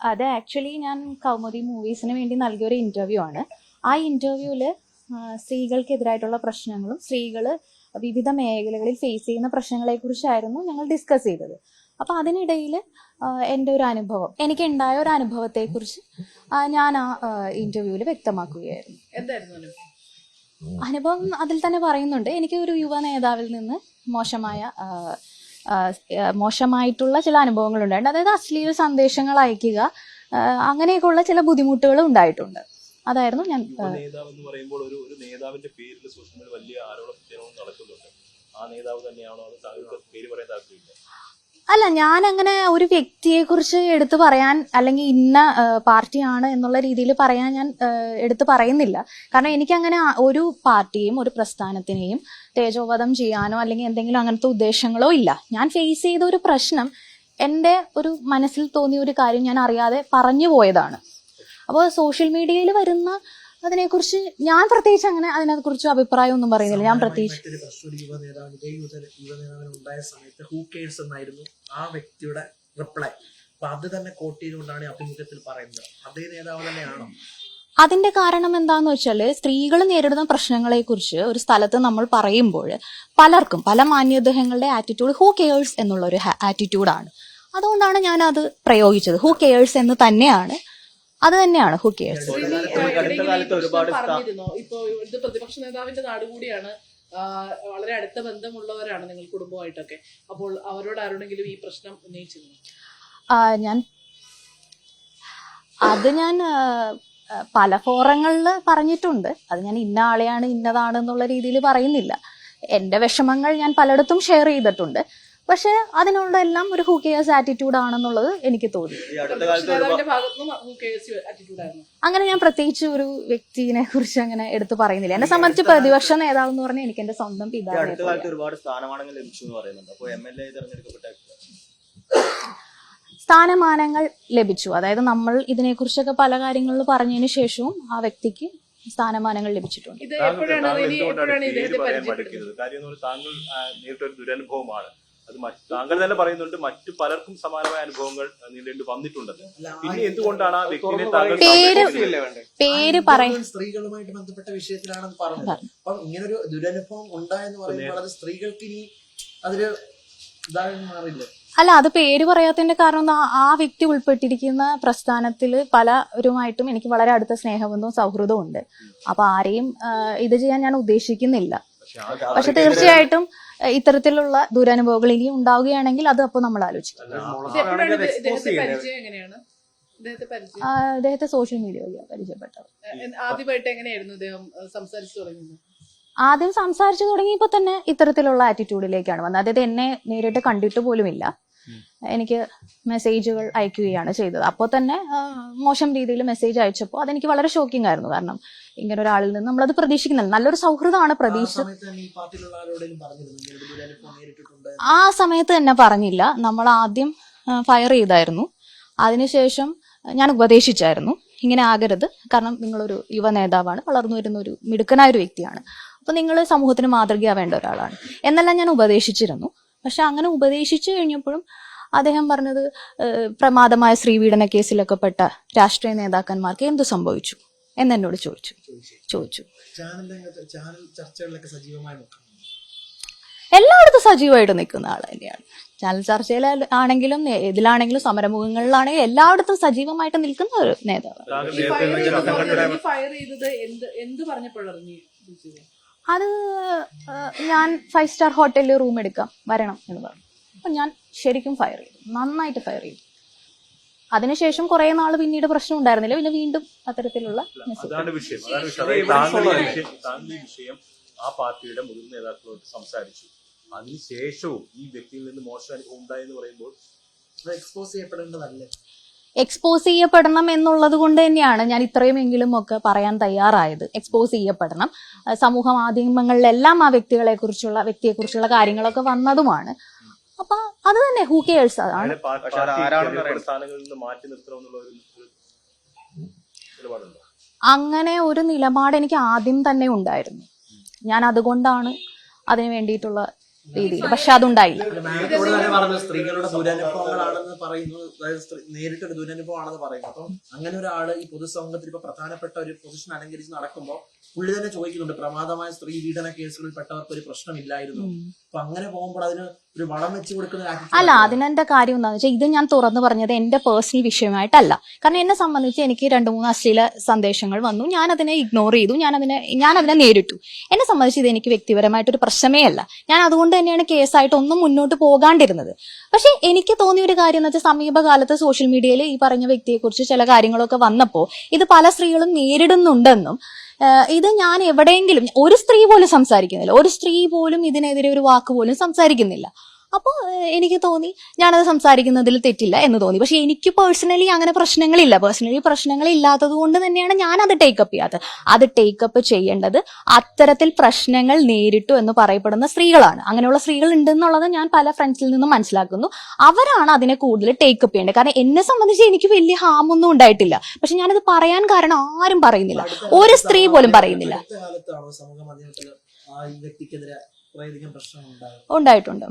അത് ആക്ച്വലി ഞാൻ കൗമുദി മൂവീസിന് വേണ്ടി നൽകിയൊരു ഇൻ്റർവ്യൂ ആണ്. ആ ഇൻ്റർവ്യൂവിൽ സ്ത്രീകൾക്കെതിരായിട്ടുള്ള പ്രശ്നങ്ങളും സ്ത്രീകൾ വിവിധ മേഖലകളിൽ ഫേസ് ചെയ്യുന്ന പ്രശ്നങ്ങളെക്കുറിച്ചായിരുന്നു ഞങ്ങൾ ഡിസ്കസ് ചെയ്തത്. അപ്പോൾ അതിനിടയിൽ എൻ്റെ ഒരു അനുഭവം, എനിക്കുണ്ടായ ഒരു അനുഭവത്തെക്കുറിച്ച് ഞാൻ ആ ഇൻ്റർവ്യൂവിൽ വ്യക്തമാക്കുകയായിരുന്നു. എന്തായിരുന്നു അനുഭവം? അതിൽ തന്നെ പറയുന്നുണ്ട്, എനിക്ക് ഒരു യുവ നേതാവിൽ നിന്ന് മോശമായിട്ടുള്ള ചില അനുഭവങ്ങൾ ഉണ്ടായിട്ടുണ്ട്. അതായത് അശ്ലീല സന്ദേശങ്ങൾ അയക്കുക, അങ്ങനെയൊക്കെയുള്ള ചില ബുദ്ധിമുട്ടുകൾ ഉണ്ടായിട്ടുണ്ട്. അതായിരുന്നു ഞാൻ നേതാവ് എന്ന് പറയുമ്പോൾ ഒരു നേതാവിന്റെ പേരിൽ സോഷ്യൽ മീഡിയ വലിയ ആരോപണം നടക്കുന്നുണ്ട്. ആ നേതാവ് തന്നെയാണോ അത് താങ്കൾക്ക് പേര് പറയാൻ താല്പര്യമില്ല? അല്ല, ഞാൻ അങ്ങനെ ഒരു വ്യക്തിയെ കുറിച്ച് എടുത്തു പറയാൻ അല്ലെങ്കിൽ ഇന്ന പാർട്ടിയാണ് എന്നുള്ള രീതിയിൽ പറയാൻ ഞാൻ എടുത്തു പറയുന്നില്ല. കാരണം എനിക്കങ്ങനെ ഒരു പാർട്ടിയും ഒരു പ്രസ്ഥാനത്തിനെയും തേജോവധം ചെയ്യാനോ അല്ലെങ്കിൽ എന്തെങ്കിലും അങ്ങനത്തെ ഉദ്ദേശങ്ങളോ ഇല്ല. ഞാൻ ഫേസ് ചെയ്ത ഒരു പ്രശ്നം, എൻ്റെ ഒരു മനസ്സിൽ തോന്നിയ ഒരു കാര്യം ഞാൻ അറിയാതെ പറഞ്ഞു പോയതാണ്. അപ്പോൾ സോഷ്യൽ മീഡിയയിൽ വരുന്ന അതിനെക്കുറിച്ച് ഞാൻ പ്രത്യേകിച്ച് അങ്ങനെ അതിനെക്കുറിച്ച് അഭിപ്രായം ഒന്നും പറയുന്നില്ല. ഞാൻ പ്രത്യേകിച്ച് ഉണ്ടായ സമയത്ത് ഹൂ കെയർസ് എന്നായിരുന്നു ആ വ്യക്തിയുടെ റിപ്ലൈ. അപ്പൊ അത് തന്നെ കോട്ട് ചെയ്തുകൊണ്ടാണ് അഭിമുഖത്തിൽ പറയുന്നത്. അതേ നേതാവ് തന്നെയാണോ? അതിന്റെ കാരണം എന്താന്ന് വെച്ചാല്, സ്ത്രീകൾ നേരിടുന്ന പ്രശ്നങ്ങളെ കുറിച്ച് ഒരു സ്ഥലത്ത് നമ്മൾ പറയുമ്പോൾ പലർക്കും പല മാന്യദേഹങ്ങളുടെ ആറ്റിറ്റ്യൂഡ് ഹൂ കെയേഴ്സ് എന്നുള്ള ഒരു ആറ്റിറ്റ്യൂഡാണ്. അതുകൊണ്ടാണ് ഞാൻ അത് പ്രയോഗിച്ചത്. ഹൂ കെയേഴ്സ് എന്ന് തന്നെയാണ്, അത് തന്നെയാണ് ഹൂ കെയേഴ്സ്. ഇപ്പൊ ഇവിടുത്തെ പ്രതിപക്ഷ നേതാവിന്റെ നാട് കൂടിയാണ്, വളരെ അടുത്ത ബന്ധമുള്ളവരാണ് നിങ്ങൾ കുടുംബമായിട്ടൊക്കെ. അപ്പോൾ അവരോട് ആരോടെങ്കിലും ഈ പ്രശ്നം ഉന്നയിച്ചിരുന്നു? ഞാൻ പല ഫോറങ്ങളിൽ പറഞ്ഞിട്ടുണ്ട്. അത് ഞാൻ ഇന്ന ആളെയാണ് ഇന്നതാണ് എന്നുള്ള രീതിയിൽ പറയുന്നില്ല. എൻ്റെ വിഷമങ്ങൾ ഞാൻ പലയിടത്തും ഷെയർ ചെയ്തിട്ടുണ്ട്. പക്ഷെ അതിനുള്ള എല്ലാം ഒരു ഹൂ കെയേഴ്സ് ആറ്റിറ്റ്യൂഡ് ആണെന്നുള്ളത് എനിക്ക് തോന്നി. അങ്ങനെ ഞാൻ പ്രത്യേകിച്ച് ഒരു വ്യക്തിനെ കുറിച്ച് അങ്ങനെ എടുത്തു പറയുന്നില്ല. എന്നെ സംബന്ധിച്ച് പ്രതിപക്ഷ നേതാവ് എന്ന് പറഞ്ഞാൽ എനിക്ക് എന്റെ സ്വന്തം പിതാവ്. സ്ഥാനമാനങ്ങൾ ലഭിച്ചു. അതായത് നമ്മൾ ഇതിനെക്കുറിച്ചൊക്കെ പല കാര്യങ്ങളിൽ പറഞ്ഞതിന് ശേഷവും ആ വ്യക്തിക്ക് സ്ഥാനമാനങ്ങൾ ലഭിച്ചിട്ടുണ്ട്. അത് താങ്കൾ തന്നെ പറയുന്നുണ്ട്, മറ്റു പലർക്കും സമാനമായ അനുഭവങ്ങൾ നേരിടേണ്ടി വന്നിട്ടുണ്ടെന്ന്. പിന്നെ എന്തുകൊണ്ടാണ് ആ വ്യക്തിനെ പേര് പറയും? സ്ത്രീകളുമായിട്ട് ബന്ധപ്പെട്ട വിഷയത്തിലാണ് പറഞ്ഞത്. അപ്പം ഇങ്ങനൊരു ദുരനുഭവം ഉണ്ടായെന്ന് പറയുമ്പോൾ അത് സ്ത്രീകൾക്ക് ഇനി അതൊരു ഇതായി മാറില്ല. അല്ല, അത് പേര് പറയാത്തതിന്റെ കാരണം ആ വ്യക്തി ഉൾപ്പെട്ടിരിക്കുന്ന പ്രസ്ഥാനത്തിൽ പലരുമായിട്ടും എനിക്ക് വളരെ അടുത്ത സ്നേഹബന്ധവും സൗഹൃദവും ഉണ്ട്. അപ്പൊ ആരെയും ഇത് ചെയ്യാൻ ഞാൻ ഉദ്ദേശിക്കുന്നില്ല. പക്ഷെ തീർച്ചയായിട്ടും ഇത്തരത്തിലുള്ള ദുരനുഭവങ്ങൾ ഇനി ഉണ്ടാവുകയാണെങ്കിൽ അത് അപ്പോൾ നമ്മൾ ആലോചിക്കും. അദ്ദേഹത്തെ സോഷ്യൽ മീഡിയ വഴിയാണ് പരിചയപ്പെട്ടത്. ആദ്യമായിട്ട് എങ്ങനെയായിരുന്നു അദ്ദേഹം സംസാരിച്ചു തുടങ്ങിയത്? ആദ്യം സംസാരിച്ചു തുടങ്ങിയപ്പോൾ തന്നെ ഇത്തരത്തിലുള്ള ആറ്റിറ്റ്യൂഡിലേക്കാണ് വന്നത്. അതായത് എന്നെ നേരിട്ട് കണ്ടിട്ട് പോലുമില്ല, എനിക്ക് മെസ്സേജുകൾ അയക്കുകയാണ് ചെയ്തത്. അപ്പോൾ തന്നെ മോശം രീതിയിൽ മെസ്സേജ് അയച്ചപ്പോൾ അതെനിക്ക് വളരെ ഷോക്കിംഗ് ആയിരുന്നു. കാരണം ഇങ്ങനെ ഒരാളിൽ നിന്ന് നമ്മളത് പ്രതീക്ഷിക്കുന്നില്ല. നല്ലൊരു സൗഹൃദമാണ് പ്രതീക്ഷ. ആ സമയത്ത് തന്നെ പറഞ്ഞില്ല. നമ്മൾ ആദ്യം ഫയർ ചെയ്തായിരുന്നു. അതിനുശേഷം ഞാൻ ഉപദേശിച്ചായിരുന്നു, ഇങ്ങനെ ആകരുത്, കാരണം നിങ്ങളൊരു യുവ നേതാവാണ്, വളർന്നു വരുന്ന ഒരു മിടുക്കനായ ഒരു വ്യക്തിയാണ്, അപ്പൊ നിങ്ങൾ സമൂഹത്തിന് മാതൃകയാവേണ്ട ഒരാളാണ് എന്നെല്ലാം ഞാൻ ഉപദേശിച്ചിരുന്നു. പക്ഷെ അങ്ങനെ ഉപദേശിച്ചു കഴിഞ്ഞപ്പോഴും അദ്ദേഹം പറഞ്ഞത്, പ്രമാദമായ സ്ത്രീപീഡന കേസിലൊക്കെ പെട്ട രാഷ്ട്രീയ നേതാക്കന്മാർക്ക് എന്തു സംഭവിച്ചു എന്നെന്നോട് ചോദിച്ചു. എല്ലായിടത്തും സജീവമായിട്ട് നിൽക്കുന്ന ആൾ തന്നെയാണ്. ചാനൽ ചർച്ചയിൽ ആണെങ്കിലും ഇതിലാണെങ്കിലും സമരമുഖങ്ങളിലാണെങ്കിലും എല്ലായിടത്തും സജീവമായിട്ട് നിൽക്കുന്ന ഒരു നേതാവ്. അത് ഞാൻ 5 സ്റ്റാർ ഹോട്ടലിൽ റൂം എടുക്കാം, വരണം എന്ന് പറഞ്ഞു. അപ്പൊ ഞാൻ ശരിക്കും ഫയർ ചെയ്തു, നന്നായിട്ട് ഫയർ ചെയ്തു. അതിനുശേഷം കുറെ നാൾ പിന്നീട് പ്രശ്നം ഉണ്ടായിരുന്നില്ല. പിന്നെ വീണ്ടും അത്തരത്തിലുള്ള ആ പാർട്ടിയുടെ മുതിർന്ന നേതാക്കളോട് സംസാരിച്ചു. അതിനുശേഷവും ഈ വ്യക്തിയിൽ നിന്ന് മോശം അനുഭവം ഉണ്ടായെന്ന് പറയുമ്പോൾ എക്സ്പോസ് ചെയ്യപ്പെടണം എന്നുള്ളത് കൊണ്ട് തന്നെയാണ് ഞാൻ ഇത്രയുമെങ്കിലും ഒക്കെ പറയാൻ തയ്യാറായത്. എക്സ്പോസ് ചെയ്യപ്പെടണം. സമൂഹ മാധ്യമങ്ങളിലെല്ലാം ആ വ്യക്തിയെക്കുറിച്ചുള്ള കാര്യങ്ങളൊക്കെ വന്നതുമാണ്. അപ്പൊ അത് തന്നെ ഹൂ കെയേഴ്സ്. അതാണ് അങ്ങനെ ഒരു നിലപാട് എനിക്ക് ആദ്യം തന്നെ ഉണ്ടായിരുന്നു. ഞാൻ അതുകൊണ്ടാണ് അതിന് വേണ്ടിയിട്ടുള്ള രീതിയിൽ. പക്ഷെ അതുണ്ടായില്ല. മാഡത്തോട് തന്നെ പറഞ്ഞു സ്ത്രീകളുടെ ദുരനുഭവങ്ങളാണെന്ന് പറയുന്നു, അതായത് നേരിട്ടൊരു ദുരനുഭവമാണെന്ന് പറയുന്നു. അപ്പം അങ്ങനെ ഒരാള് ഈ പൊതുസമൂഹത്തിൽ ഇപ്പൊ പ്രധാനപ്പെട്ട ഒരു പൊസിഷൻ അലങ്കരിച്ച് നടക്കുമ്പോൾ പുള്ളി തന്നെ ചോദിക്കുന്നുണ്ട്, പ്രമാദമായ സ്ത്രീ പീഡന കേസുകളിൽ പെട്ടവർക്ക് ഒരു പ്രശ്നമില്ലായിരുന്നു. അപ്പൊ അങ്ങനെ പോകുമ്പോൾ അതിന് ഒരു വളം വെച്ച് കൊടുക്കുന്ന അല്ല, അതിനെന്റെ കാര്യം എന്താണെന്ന് വെച്ചാൽ ഇത് ഞാൻ തുറന്നു പറഞ്ഞത് എന്റെ പേഴ്സണൽ വിഷയമായിട്ടല്ല. കാരണം എന്നെ സംബന്ധിച്ച് എനിക്ക് 2-3 അശ്ലീല സന്ദേശങ്ങൾ വന്നു, ഞാൻ അതിനെ ഇഗ്നോർ ചെയ്തു, ഞാൻ അതിനെ നേരിട്ടു. എന്നെ സംബന്ധിച്ച് ഇത് എനിക്ക് വ്യക്തിപരമായിട്ടൊരു പ്രശ്നമേ അല്ല. ഞാൻ അതുകൊണ്ട് തന്നെയാണ് കേസായിട്ട് ഒന്നും മുന്നോട്ട് പോകാണ്ടിരുന്നത്. പക്ഷെ എനിക്ക് തോന്നിയ ഒരു കാര്യം എന്ന് വെച്ചാൽ സമീപകാലത്ത് സോഷ്യൽ മീഡിയയിൽ ഈ പറഞ്ഞ വ്യക്തിയെക്കുറിച്ച് ചില കാര്യങ്ങളൊക്കെ വന്നപ്പോൾ ഇത് പല സ്ത്രീകളും നേരിടുന്നുണ്ടെന്നും ഇത് ഞാൻ എവിടെയെങ്കിലും ഒരു സ്ത്രീ പോലും സംസാരിക്കുന്നില്ല, ഒരു സ്ത്രീ പോലും ഇതിനെതിരെ ഒരു വാക്ക് പോലും സംസാരിക്കുന്നില്ല. അപ്പോൾ എനിക്ക് തോന്നി ഞാനത് സംസാരിക്കുന്നതിൽ തെറ്റില്ല എന്ന് തോന്നി. പക്ഷെ എനിക്ക് പേഴ്സണലി അങ്ങനെ പ്രശ്നങ്ങളില്ലാത്തത് കൊണ്ട് തന്നെയാണ് ഞാനത് ടേക്കപ്പ് ചെയ്യാത്തത്. അത് ടേക്കപ്പ് ചെയ്യേണ്ടത് അത്തരത്തിൽ പ്രശ്നങ്ങൾ നേരിട്ടു എന്ന് പറയപ്പെടുന്ന സ്ത്രീകളാണ്. അങ്ങനെയുള്ള സ്ത്രീകൾ ഉണ്ടെന്നുള്ളത് ഞാൻ പല ഫ്രണ്ട്സിൽ നിന്നും മനസ്സിലാക്കുന്നു. അവരാണ് അതിനെ കൂടുതൽ ടേക്കപ്പ് ചെയ്യേണ്ടത്. കാരണം എന്നെ സംബന്ധിച്ച് എനിക്ക് വലിയ ഹാമൊന്നും ഉണ്ടായിട്ടില്ല. പക്ഷെ ഞാനത് പറയാൻ കാരണം ആരും പറയുന്നില്ല, ഒരു സ്ത്രീ പോലും പറയുന്നില്ല. ഉണ്ടായിട്ടുണ്ട്.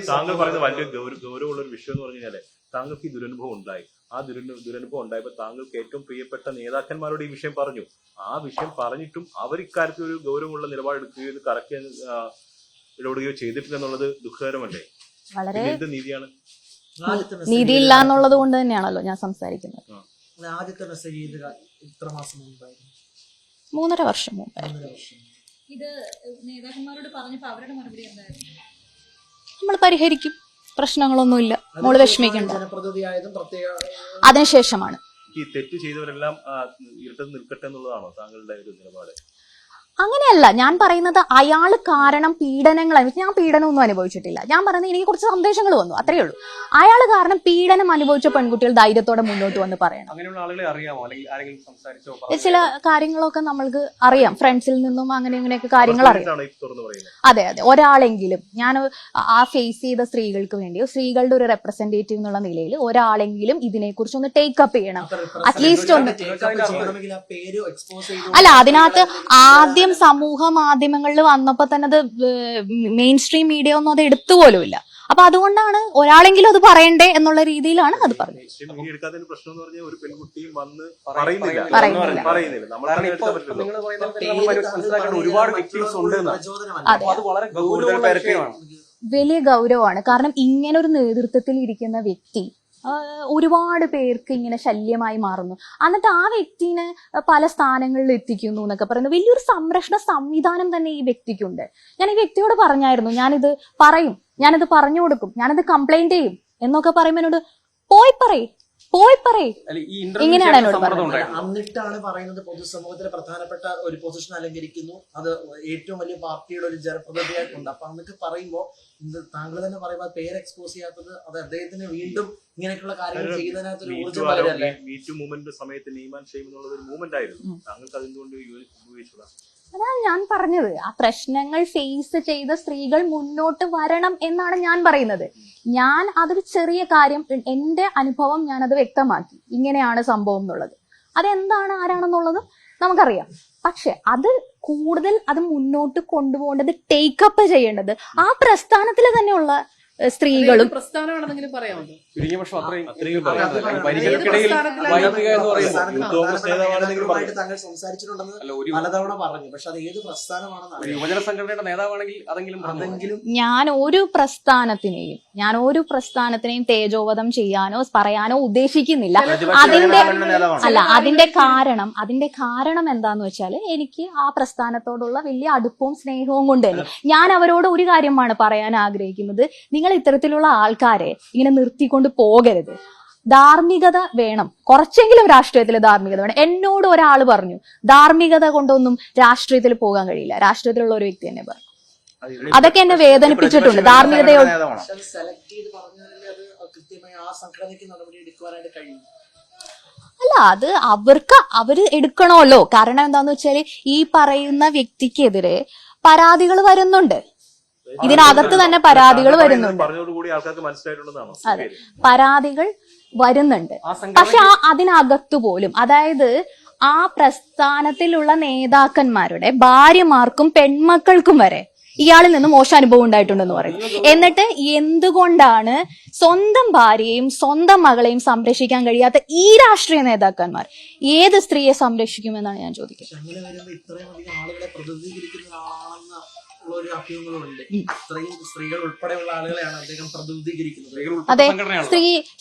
താങ്കൾ പറയുന്നത് വലിയ ഗൗരവമുള്ള ഒരു വിഷയം എന്ന് പറഞ്ഞു കഴിഞ്ഞാല് താങ്കൾക്ക് ഈ ദുരനുഭവം ഉണ്ടായി. ആ ദുരനുഭവം ഉണ്ടായപ്പോൾ താങ്കൾക്ക് ഏറ്റവും പ്രിയപ്പെട്ട നേതാക്കന്മാരോട് ഈ വിഷയം പറഞ്ഞു. ആ വിഷയം പറഞ്ഞിട്ടും അവർ ഇക്കാര്യത്തിൽ ഒരു ഗൗരവമുള്ള നിലപാടെടുക്കുകയോ കറക്റ്റ് ഇടപെടുകയോ ചെയ്തിട്ടില്ലെന്നുള്ളത് ദുഃഖകരമല്ലേ? വളരെ എന്ത് നീതിയാണ്? നീതിയില്ല എന്നുള്ളത് കൊണ്ട് തന്നെയാണല്ലോ ഞാൻ സംസാരിക്കുന്നത്. ആദ്യത്തെ മെസ്സേജ് ഇത്ര മാസം മുമ്പായിരുന്നു, 3.5 വർഷം മുമ്പ്. ഇത് നേതാക്കന്മാരോട് പറഞ്ഞപ്പോൾ അവരുടെ മറുപടി എന്തായിരുന്നു? നമ്മൾ പരിഹരിക്കും, പ്രശ്നങ്ങളൊന്നുമില്ല, മോള് വിഷമിക്കണ്ട. ജനപ്രതിനിധിയായതും പ്രത്യേക അതിനുശേഷമാണ്. ഈ തെറ്റ് ചെയ്തവരെല്ലാം ഇരുട്ടത്ത് നിൽക്കട്ടെ എന്നുള്ളതാണോ താങ്കളുടെ ഒരു നിലപാട്? അങ്ങനെയല്ല ഞാൻ പറയുന്നത്. അയാൾ കാരണം പീഡനങ്ങൾ, ഞാൻ പീഡനമൊന്നും അനുഭവിച്ചിട്ടില്ല. ഞാൻ പറയുന്നത് എനിക്ക് കുറച്ച് സന്ദേശങ്ങൾ വന്നു, അത്രയേ ഉള്ളൂ. അയാൾ കാരണം പീഡനം അനുഭവിച്ച പെൺകുട്ടികൾ ധൈര്യത്തോടെ മുന്നോട്ട് വന്ന് പറയണം. അങ്ങനെയുള്ള ആളുകളെ അറിയാമോ, അല്ലെങ്കിൽ ആരെങ്കിലും സംസാരിച്ചോ? ചില കാര്യങ്ങളൊക്കെ നമ്മൾക്ക് അറിയാം, ഫ്രണ്ട്സിൽ നിന്നും അങ്ങനെ ഇങ്ങനെയൊക്കെ കാര്യങ്ങൾ അറിയാം. അതെ, ഒരാളെങ്കിലും ഞാൻ ആ ഫേസ് ചെയ്ത സ്ത്രീകൾക്ക് വേണ്ടി, സ്ത്രീകളുടെ ഒരു റെപ്രസെന്റേറ്റീവ് എന്നുള്ള നിലയിൽ ഒരാളെങ്കിലും ഇതിനെക്കുറിച്ച് ഒന്ന് ടേക്കപ്പ് ചെയ്യണം, അറ്റ്ലീസ്റ്റ് ഒന്ന്. അല്ല, അതിനകത്ത് ആദ്യം സമൂഹ മാധ്യമങ്ങളിൽ വന്നപ്പോ തന്നെ അത് മെയിൻ സ്ട്രീം മീഡിയ ഒന്നും അത് എടുത്തുപോലും ഇല്ല. അപ്പൊ അതുകൊണ്ടാണ് ഒരാളെങ്കിലും അത് പറയണ്ടേ എന്നുള്ള രീതിയിലാണ് അത് പറഞ്ഞത്. വലിയ ഗൗരവമാണ്. കാരണം ഇങ്ങനെ ഒരു നേതൃത്വത്തിൽ ഇരിക്കുന്ന വ്യക്തി ഒരുപാട് പേർക്ക് ഇങ്ങനെ ശല്യമായി മാറുന്നു. എന്നിട്ട് ആ വ്യക്തിനെ പല സ്ഥാനങ്ങളിൽ എത്തിക്കുന്നു എന്നൊക്കെ പറയുന്നത് വലിയൊരു സംരക്ഷണ സംവിധാനം തന്നെ ഈ വ്യക്തിക്കുണ്ട്. ഞാൻ ഈ വ്യക്തിയോട് പറഞ്ഞായിരുന്നു, ഞാനിത് പറയും, ഞാനിത് പറഞ്ഞു കൊടുക്കും, ഞാനിത് കംപ്ലൈന്റ് ചെയ്യും എന്നൊക്കെ പറയുമ്പോൾ എന്നോട് പോയി പറയും ഇങ്ങനെയാണ് എന്നോട് പറഞ്ഞത്. എന്നിട്ടാണ് പറയുന്നത് പൊതുസമൂഹത്തിലെ പ്രധാനപ്പെട്ട ഒരു പൊസിഷൻ അലങ്കരിക്കുന്നു, അത് ഏറ്റവും വലിയ പാർട്ടിയുടെ ഒരു ജനപ്രതിനിധിയായിട്ടുണ്ട്. അപ്പൊ എന്നിട്ട് പറയുമ്പോ താങ്കൾ തന്നെ പറയുമ്പോൾ പേര് എക്സ്പോസ് ചെയ്യാത്തത് അത് അദ്ദേഹത്തിന് വീണ്ടും ഇങ്ങനെയൊക്കെയുള്ള കാര്യങ്ങൾ ചെയ്യുന്നതിനകത്ത് ഒരു ഊർജ്ജം പകരല്ലേ? മൂവ്മെന്റ് സമയത്ത് നെയ്മാൻ ഷെയ്ം എന്നുള്ള ഒരു മൂവ്മെന്റ് ആയിരുന്നു. താങ്കൾക്ക് അതിന്തുകൊണ്ട് ഉപയോഗിച്ചൂടാ? അതാണ് ഞാൻ പറഞ്ഞത്. ആ പ്രശ്നങ്ങൾ ഫേസ് ചെയ്ത സ്ത്രീകൾ മുന്നോട്ട് വരണം എന്നാണ് ഞാൻ പറയുന്നത്. ഞാൻ അതൊരു ചെറിയ കാര്യം, എന്റെ അനുഭവം ഞാനത് വ്യക്തമാക്കി, ഇങ്ങനെയാണ് സംഭവം എന്നുള്ളത്. അതെന്താണ് ആരാണെന്നുള്ളത് നമുക്കറിയാം. പക്ഷെ അത് കൂടുതൽ അത് മുന്നോട്ട് കൊണ്ടുപോകേണ്ടത്, ടേക്കപ്പ് ചെയ്യേണ്ടത് ആ പ്രസ്ഥാനത്തിൽ തന്നെയുള്ള സ്ത്രീകളും. പ്രസ്ഥാനമാണെന്നെങ്കിലും പറയാമോ? താങ്കൾ സംസാരിച്ചിട്ടുണ്ടെന്ന് പലതവണ പറഞ്ഞു, പക്ഷെ അത് ഏത് പ്രസ്ഥാനമാണെന്ന് യുവജന സംഘടനയുടെ നേതാവാണെങ്കിൽ അതെങ്കിലും ഞാൻ ഒരു പ്രസ്ഥാനത്തിനെയും തേജോവധം ചെയ്യാനോ പറയാനോ ഉദ്ദേശിക്കുന്നില്ല. അതിന്റെ കാരണം എന്താന്ന് വെച്ചാല് എനിക്ക് ആ പ്രസ്ഥാനത്തോടുള്ള വലിയ അടുപ്പവും സ്നേഹവും കൊണ്ട് തന്നെ ഞാൻ അവരോട് ഒരു കാര്യമാണ് പറയാൻ ആഗ്രഹിക്കുന്നത്. നിങ്ങൾ ഇത്തരത്തിലുള്ള ആൾക്കാരെ ഇങ്ങനെ നിർത്തിക്കൊണ്ട് പോകരുത്. ധാർമ്മികത വേണം, കുറച്ചെങ്കിലും രാഷ്ട്രീയത്തിൽ ധാർമ്മികത വേണം. എന്നോട് ഒരാൾ പറഞ്ഞു ധാർമ്മികത കൊണ്ടൊന്നും രാഷ്ട്രീയത്തിൽ പോകാൻ കഴിയില്ല. രാഷ്ട്രീയത്തിലുള്ള ഒരു വ്യക്തി തന്നെ പറഞ്ഞു. അതൊക്കെ എന്നെ വേദനിപ്പിച്ചിട്ടുണ്ട്. ധാർമ്മികതയോട് അല്ല, അത് അവര് എടുക്കണമല്ലോ. കാരണം എന്താന്ന് വെച്ചാല് ഈ പറയുന്ന വ്യക്തിക്കെതിരെ പരാതികൾ വരുന്നുണ്ട്, ഇതിനകത്ത് തന്നെ പരാതികൾ വരുന്നുണ്ട്. അതെ, പരാതികൾ വരുന്നുണ്ട്. പക്ഷെ അതിനകത്തു പോലും, അതായത് ആ പ്രസ്ഥാനത്തിലുള്ള നേതാക്കന്മാരുടെ ഭാര്യമാർക്കും പെൺമക്കൾക്കും വരെ ഇയാളിൽ നിന്ന് മോശം അനുഭവം ഉണ്ടായിട്ടുണ്ടെന്ന് പറയും. എന്നിട്ട് എന്തുകൊണ്ടാണ് സ്വന്തം ഭാര്യയെയും സ്വന്തം മകളെയും സംരക്ഷിക്കാൻ കഴിയാത്ത ഈ രാഷ്ട്രീയ നേതാക്കന്മാർ ഏത് സ്ത്രീയെ സംരക്ഷിക്കുമെന്നാണ് ഞാൻ ചോദിക്കുന്നത്. അങ്ങനെ വരുമ്പോ ഇത്രയും അധികം ആളുകളെ പ്രതിനിധീകരിക്കുന്ന ഒരാളാണെന്ന ഉള്ള ഒരു അഭ്യൂഹങ്ങളുണ്ട്. ഇത്രയും സ്ത്രീകൾ ഉൾപ്പെടെയുള്ള ആളുകളെയാണ് അദ്ദേഹം പ്രതിനിധീകരിക്കുന്നത്. അതെ,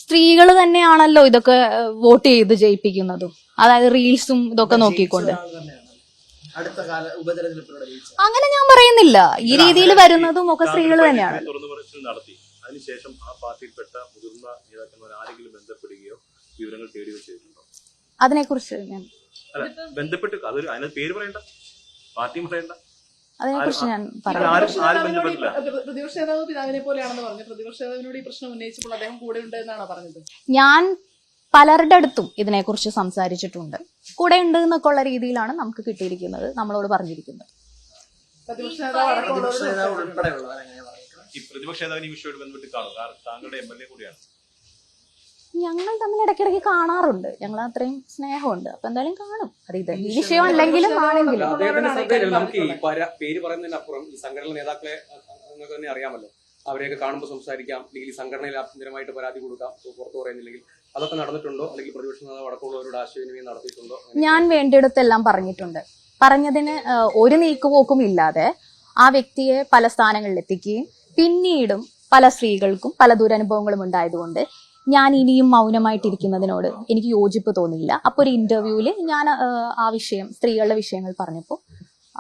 സ്ത്രീകൾ തന്നെയാണല്ലോ ഇതൊക്കെ വോട്ട് ചെയ്ത് ജയിപ്പിക്കുന്നതും, അതായത് റീൽസും ഇതൊക്കെ നോക്കിക്കൊണ്ട്. അടുത്ത കാല ഉപതെരഞ്ഞെടുപ്പിലൂടെ ജയിച്ചത് അങ്ങനെ ഞാൻ പറയുന്നില്ല, ഈ രീതിയിൽ വരുന്നതും ഒക്കെ സ്ത്രീകൾ തന്നെയാണ്. തുറന്നു പറച്ചിൽ നടത്തി. അതിനുശേഷം ആ പാർട്ടിയിൽപ്പെട്ട മുതിർന്ന നേതാക്കന്മാർ ആരെങ്കിലും ബന്ധപ്പെടുകയോ വിവരങ്ങൾ തേടുകയോ ചെയ്തിട്ടുണ്ടോ? അതിനെക്കുറിച്ച് ഞാൻ ബന്ധപ്പെട്ട് അതിനകത്ത് പേര് പറയണ്ട, പാർട്ടിയും പറയണ്ട, അതിനെക്കുറിച്ച് ഞാൻ പറയാം. പ്രതിപക്ഷ നേതാവ് പിതാവിനെ പോലെയാണെന്ന് പറഞ്ഞു. പ്രതിപക്ഷ നേതാവിനോട് ഈ പ്രശ്നം ഉന്നയിച്ചപ്പോൾ അദ്ദേഹം കൂടെ ഉണ്ട് എന്നാണ് പറഞ്ഞത്. ഞാൻ പലരുടെ അടുത്തും ഇതിനെക്കുറിച്ച് സംസാരിച്ചിട്ടുണ്ട്. കൂടെ ഉണ്ട് എന്നൊക്കെ ഉള്ള രീതിയിലാണ് നമുക്ക് കിട്ടിയിരിക്കുന്നത്, നമ്മളോട് പറഞ്ഞിരിക്കുന്നത്. പ്രതിപക്ഷ നേതാവ് ഉൾപ്പെടെയുള്ളവരെങ്ങനെ പറയുന്നത്? ഈ പ്രതിപക്ഷ നേതാവിന് ഈ വിഷയമായിട്ട് ബന്ധപ്പെട്ട് കാണും, കാരണം താങ്കളുടെ MLA കൂടിയാണ്. ഞങ്ങൾ തമ്മിൽ ഇടയ്ക്കിടയ്ക്ക് കാണാറുണ്ട്, ഞങ്ങൾ അത്രയും സ്നേഹമുണ്ട്. അപ്പൊ എന്തായാലും കാണും. അത് ഇത് ഈ വിഷയം അല്ലെങ്കിലും ആണെങ്കിലും അദ്ദേഹത്തിന്റെ ശ്രദ്ധയിൽ നമുക്ക് ഈ പേര് പറയുന്നതിനപ്പുറം ഈ സംഘടന നേതാക്കളെ നിങ്ങൾക്ക് തന്നെ അറിയാമല്ലോ, അവരെയൊക്കെ കാണുമ്പോൾ സംസാരിക്കാം, അല്ലെങ്കിൽ ഈ സംഘടനയിൽ ആഭ്യന്തരമായിട്ട് പരാതി കൊടുക്കാം, പുറത്തു പറയുന്നില്ലെങ്കിൽ അതൊക്കെ നടന്നിട്ടുണ്ടോ? അല്ലെങ്കിൽ പ്രതിപക്ഷ നേതാവ് അടക്കമുള്ളവരോട് ആശയവിനിമയം നടത്തിയിട്ടുണ്ടോ? ഞാൻ വേണ്ടിയിടത്തെല്ലാം പറഞ്ഞിട്ടുണ്ട്. പറഞ്ഞതിന് ഒരു നീക്കുപോക്കും ഇല്ലാതെ ആ വ്യക്തിയെ പല സ്ഥലങ്ങളിൽ എത്തിക്കുകയും പിന്നീടും പല സ്ത്രീകൾക്കും പല ദുരനുഭവങ്ങളും ഉണ്ടായതുകൊണ്ട് ഞാൻ ഇനിയും മൗനമായിട്ടിരിക്കുന്നതിനോട് എനിക്ക് യോജിപ്പ് തോന്നിയില്ല. അപ്പൊ ഒരു ഇന്റർവ്യൂവിൽ ഞാൻ ആ വിഷയം, സ്ത്രീകളുടെ വിഷയങ്ങൾ പറഞ്ഞപ്പോൾ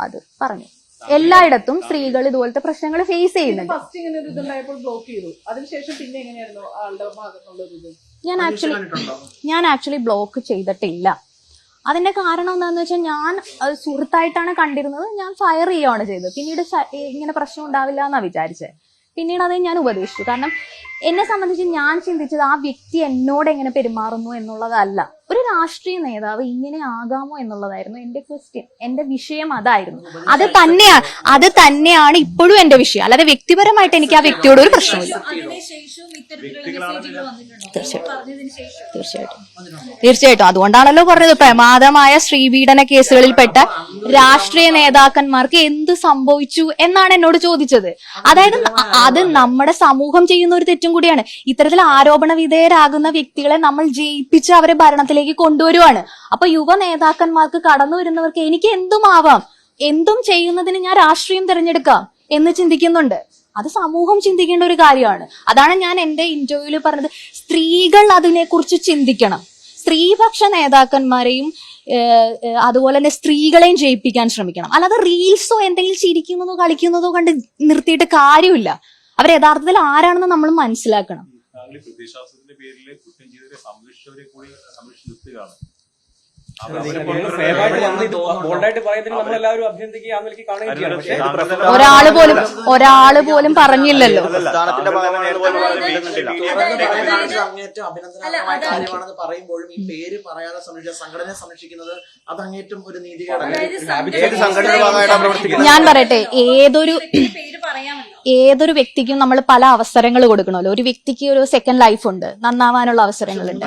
അത് പറഞ്ഞു. എല്ലായിടത്തും സ്ത്രീകൾ ഇതുപോലത്തെ പ്രശ്നങ്ങൾ ഫേസ് ചെയ്യുന്നുണ്ട്. ഫസ്റ്റ് ഇങ്ങനെ ഒരു ഇതുണ്ടായപ്പോൾ ബ്ലോക്ക് ചെയ്തു. അതിനുശേഷം പിന്നെ എങ്ങനെയായിരുന്നു ആളുടെ ഭാഗത്തുള്ള ഒരു ഇത്? ഞാൻ ആക്ച്വലി ബ്ലോക്ക് ചെയ്തിട്ടില്ല. അതിന്റെ കാരണം എന്താണെന്ന് വെച്ചാൽ ഞാൻ സുഹൃത്തായിട്ടാണ് കണ്ടിരുന്നത്, ഞാൻ ഫയർ ചെയ്യുകയാണ് ചെയ്തത്. പിന്നീട് ഇങ്ങനെ പ്രശ്നം ഉണ്ടാവില്ല എന്നാ വിചാരിച്ചത്. പിന്നീട് അത് ഞാൻ ഉപദേശിച്ചു. കാരണം എന്നെ സംബന്ധിച്ച് ഞാൻ ചിന്തിച്ചത് ആ വ്യക്തി എന്നോട് എങ്ങനെ പെരുമാറുന്നു എന്നുള്ളതല്ല, ഒരു രാഷ്ട്രീയ നേതാവ് ഇങ്ങനെ ആകാമോ എന്നുള്ളതായിരുന്നു എന്റെ ക്വസ്റ്റ്യൻ. എന്റെ വിഷയം അതായിരുന്നു. അത് തന്നെയാണ് ഇപ്പോഴും എന്റെ വിഷയം. അല്ലാതെ വ്യക്തിപരമായിട്ട് എനിക്ക് ആ വ്യക്തിയോട് ഒരു പ്രശ്നമില്ല. തീർച്ചയായിട്ടും അതുകൊണ്ടാണല്ലോ പറഞ്ഞത്, പ്രമാദമായ സ്ത്രീപീഡന കേസുകളിൽപ്പെട്ട രാഷ്ട്രീയ നേതാക്കന്മാർക്ക് എന്ത് സംഭവിച്ചു എന്നാണ് എന്നോട് ചോദിച്ചത്. അതായത് അത് നമ്മുടെ സമൂഹം ചെയ്യുന്ന ഒരു തെറ്റും കൂടിയാണ്. ഇത്തരത്തിൽ ആരോപണ വിധേയരാകുന്ന വ്യക്തികളെ നമ്മൾ ജയിപ്പിച്ച് അവരെ ഭരണത്തിലേക്ക് കൊണ്ടുവരുവാണ്. അപ്പൊ യുവ നേതാക്കന്മാർക്ക്, കടന്നു വരുന്നവർക്ക് എനിക്ക് എന്തും ആവാം, എന്തും ചെയ്യുന്നതിന് ഞാൻ രാഷ്ട്രീയം തിരഞ്ഞെടുക്കാം എന്ന് ചിന്തിക്കുന്നുണ്ട്. അത് സമൂഹം ചിന്തിക്കേണ്ട ഒരു കാര്യമാണ്. അതാണ് ഞാൻ എന്റെ ഇന്റർവ്യൂവിൽ പറഞ്ഞത്, സ്ത്രീകൾ അതിനെക്കുറിച്ച് ചിന്തിക്കണം. സ്ത്രീപക്ഷ നേതാക്കന്മാരെയും അതുപോലെ തന്നെ സ്ത്രീകളെയും ജയിപ്പിക്കാൻ ശ്രമിക്കണം. അല്ലാതെ റീൽസോ എന്തെങ്കിലും ചിരിക്കുന്നതോ കളിക്കുന്നതോ കണ്ട് നിർത്തിയിട്ട് കാര്യമില്ല. അവർ യഥാർത്ഥത്തിൽ ആരാണെന്ന് നമ്മൾ മനസ്സിലാക്കണം. പ്രത്യയശാസ്ത്രത്തിന്റെ പേരിൽ കുറ്റം ചെയ്തവരെ സംരക്ഷിച്ചവരെ കൂടി സംരക്ഷിച്ച് നിർത്തുകയാണ്. ഒരാള് പോലും പറഞ്ഞില്ലല്ലോ. അങ്ങേറ്റം അഭിനന്ദനമായ കാര്യമാണെന്ന് പറയുമ്പോഴും ഈ പേര് പറയാതെ സംരക്ഷിച്ച സംഘടനയെ സംരക്ഷിക്കുന്നത് അത് അങ്ങേറ്റം ഒരു നീതികേടാണ്. ഞാൻ പറയട്ടെ, ഏതൊരു വ്യക്തിക്കും നമ്മൾ പല അവസരങ്ങൾ കൊടുക്കണമല്ലോ. ഒരു വ്യക്തിക്ക് ഒരു സെക്കൻഡ് ലൈഫ് ഉണ്ട്, നന്നാവാനുള്ള അവസരങ്ങളുണ്ട്.